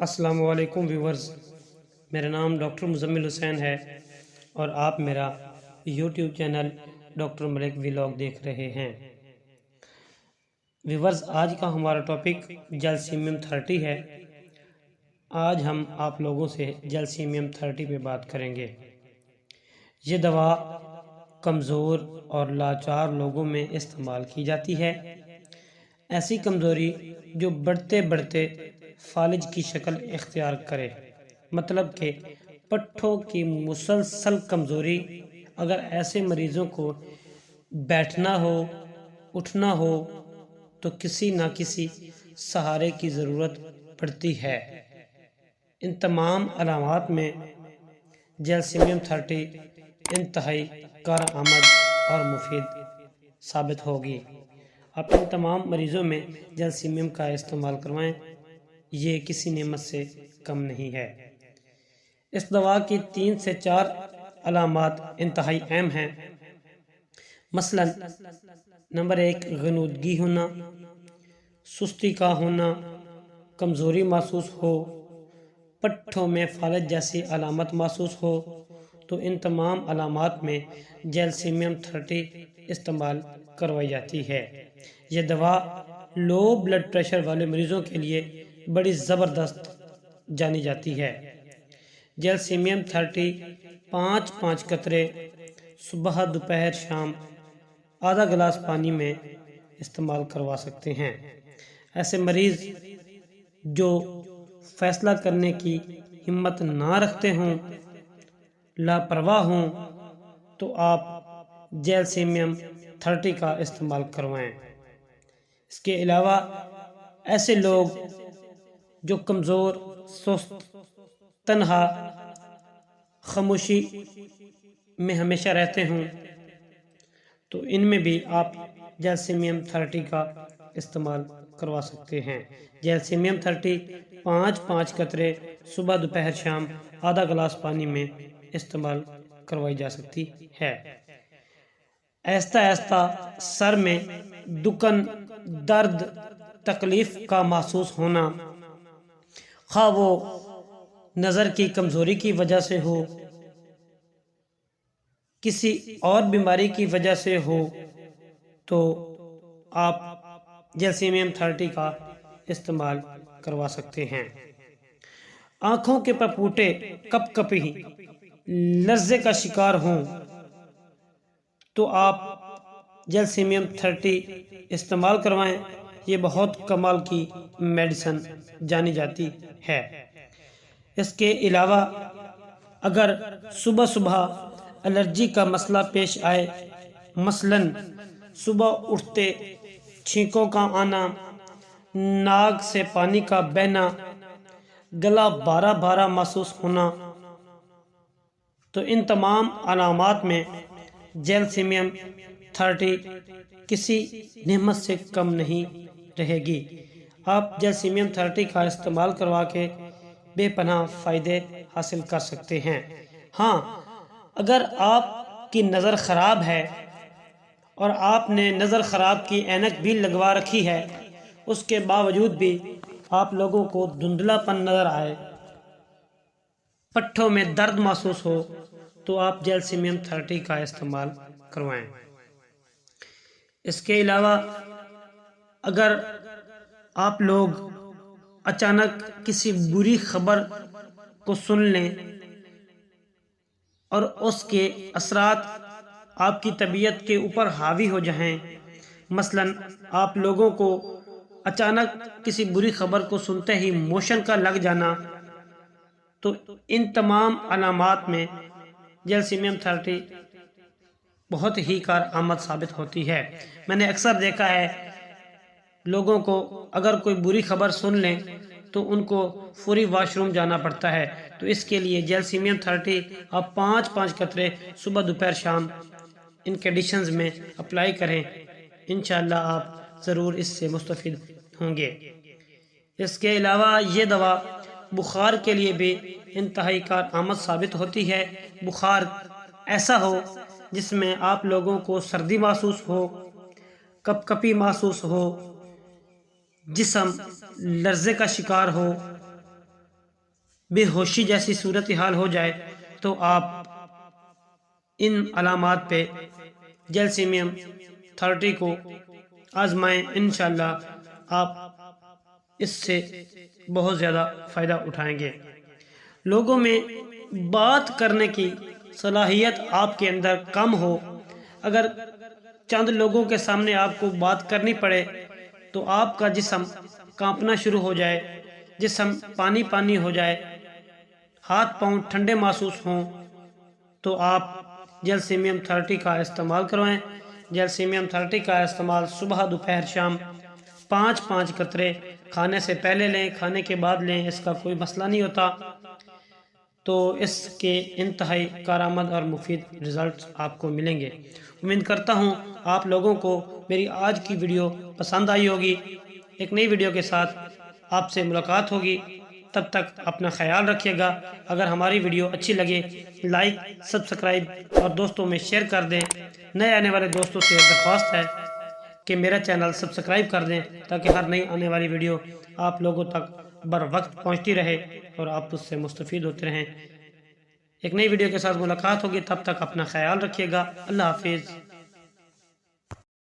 السلام علیکم ویورز، میرا نام ڈاکٹر مزمل حسین ہے اور آپ میرا یوٹیوب چینل ڈاکٹر ملک ولاگ دیکھ رہے ہیں۔ ویورز، آج کا ہمارا ٹاپک جیلسیمیم 30 ہے۔ آج ہم آپ لوگوں سے جیلسیمیم 30 پہ بات کریں گے۔ یہ دوا کمزور اور لاچار لوگوں میں استعمال کی جاتی ہے۔ ایسی کمزوری جو بڑھتے بڑھتے فالج کی شکل اختیار کرے، مطلب کہ پٹھوں کی مسلسل کمزوری۔ اگر ایسے مریضوں کو بیٹھنا ہو، اٹھنا ہو تو کسی نہ کسی سہارے کی ضرورت پڑتی ہے۔ ان تمام علامات میں جیلسیمیم 30 انتہائی کارآمد اور مفید ثابت ہوگی۔ آپ ان تمام مریضوں میں جیلسیمیم کا استعمال کروائیں، یہ کسی نعمت سے کم نہیں ہے۔ اس دوا کی 3 سے 4 علامات انتہائی اہم ہیں۔ مثلا نمبر 1، غنودگی ہونا، سستی کا ہونا، کمزوری محسوس ہو، پٹھوں میں فالج جیسی علامت محسوس ہو تو ان تمام علامات میں جیلسیمیم 30 استعمال کروائی جاتی ہے۔ یہ دوا لو بلڈ پریشر والے مریضوں کے لیے بڑی زبردست جانی جاتی ہے۔ جیلسیمیم 30 5 قطرے صبح، دوپہر، شام آدھا گلاس پانی میں استعمال کروا سکتے ہیں۔ ایسے مریض جو فیصلہ کرنے کی ہمت نہ رکھتے ہوں، لاپرواہ ہوں، تو آپ جیلسیمیم 30 کا استعمال کروائیں۔ اس کے علاوہ ایسے لوگ جو کمزور، سست، تنہا، خاموشی میں ہمیشہ رہتے ہوں تو ان میں بھی آپ جیلسیمیم 30 کا استعمال کروا سکتے ہیں۔ جیلسیمیم 30 5 قطرے صبح، دوپہر، شام آدھا گلاس پانی میں استعمال کروائی جا سکتی ہے۔ آہستہ آہستہ سر میں دکن، درد، تکلیف کا محسوس ہونا، خواہ وہ نظر کی کمزوری کی وجہ سے ہو، کسی اور بیماری کی وجہ سے ہو، تو آپ جیلسیمیم 30 کا استعمال کروا سکتے ہیں۔ آنکھوں کے پپوٹے کپ کپی لرزے کا شکار ہوں تو آپ جیلسیمیم 30 استعمال کروائیں، یہ بہت کمال کی میڈیسن جانی جاتی ہے۔ اس کے علاوہ اگر صبح صبح الرجی کا مسئلہ پیش آئے، مثلا صبح اٹھتے چھینکوں کا آنا، ناک سے پانی کا بہنا، گلا بھارا بھارا محسوس ہونا، تو ان تمام علامات میں جیلسیمیم 30 کسی نعمت سے کم نہیں رہے گی۔ آپ جیلسیمیم 30 کا استعمال کروا کے بے پناہ فائدے حاصل کر سکتے ہیں۔ ہاں، اگر آپ کی نظر خراب ہے اور آپ نے نظر خراب کی اینک بھی لگوا رکھی ہے، اس کے باوجود بھی آپ لوگوں کو دھندلا پن نظر آئے، پٹھوں میں درد محسوس ہو، تو آپ جیلسیمیم 30 کا استعمال کروائیں۔ اس کے علاوہ اگر آپ لوگ اچانک کسی بری خبر کو سن لیں اور اس کے اثرات آپ کی طبیعت کے اوپر حاوی ہو جائیں، مثلا آپ لوگوں کو اچانک کسی بری خبر کو سنتے ہی موشن کا لگ جانا، تو ان تمام علامات میں جیلسیمیم 30 بہت ہی کارآمد ثابت ہوتی ہے۔ میں نے اکثر دیکھا ہے لوگوں کو اگر کوئی بری خبر سن لیں تو ان کو فوری واش روم جانا پڑتا ہے، تو اس کے لیے جیلسیمیم 30 آپ 5 قطرے صبح، دوپہر، شام ان کنڈیشنز میں اپلائی کریں، انشاءاللہ آپ ضرور اس سے مستفید ہوں گے۔ اس کے علاوہ یہ دوا بخار کے لیے بھی انتہائی کارآمد ثابت ہوتی ہے۔ بخار ایسا ہو جس میں آپ لوگوں کو سردی محسوس ہو، کپ کپی محسوس ہو، جسم لرزے کا شکار ہو، بے ہوشی جیسی صورتحال ہو جائے تو آپ ان علامات پہ جیلسیمیم 30 کو آزمائیں، انشاءاللہ آپ اس سے بہت زیادہ فائدہ اٹھائیں گے۔ لوگوں میں بات کرنے کی صلاحیت آپ کے اندر کم ہو، اگر چند لوگوں کے سامنے آپ کو بات کرنی پڑے تو آپ کا جسم کانپنا شروع ہو جائے، جسم پانی پانی ہو جائے، ہاتھ پاؤں ٹھنڈے محسوس ہوں، تو آپ جیلسیمیم 30 کا استعمال کروائیں۔ جیلسیمیم 30 کا استعمال صبح، دوپہر، شام 5 قطرے کھانے سے پہلے لیں، کھانے کے بعد لیں، اس کا کوئی مسئلہ نہیں ہوتا۔ تو اس کے انتہائی کارآمد اور مفید رزلٹس آپ کو ملیں گے۔ امید کرتا ہوں آپ لوگوں کو میری آج کی ویڈیو پسند آئی ہوگی۔ ایک نئی ویڈیو کے ساتھ آپ سے ملاقات ہوگی، تب تک اپنا خیال رکھیے گا۔ اگر ہماری ویڈیو اچھی لگے لائک، سبسکرائب اور دوستوں میں شیئر کر دیں۔ نئے آنے والے دوستوں سے درخواست ہے کہ میرا چینل سبسکرائب کر دیں تاکہ ہر نئی آنے والی ویڈیو آپ لوگوں تک بر وقت پہنچتی رہے اور آپ اس سے مستفید ہوتے رہیں۔ ایک نئی ویڈیو کے ساتھ ملاقات ہوگی، تب تک اپنا خیال رکھیے گا۔ اللہ حافظ۔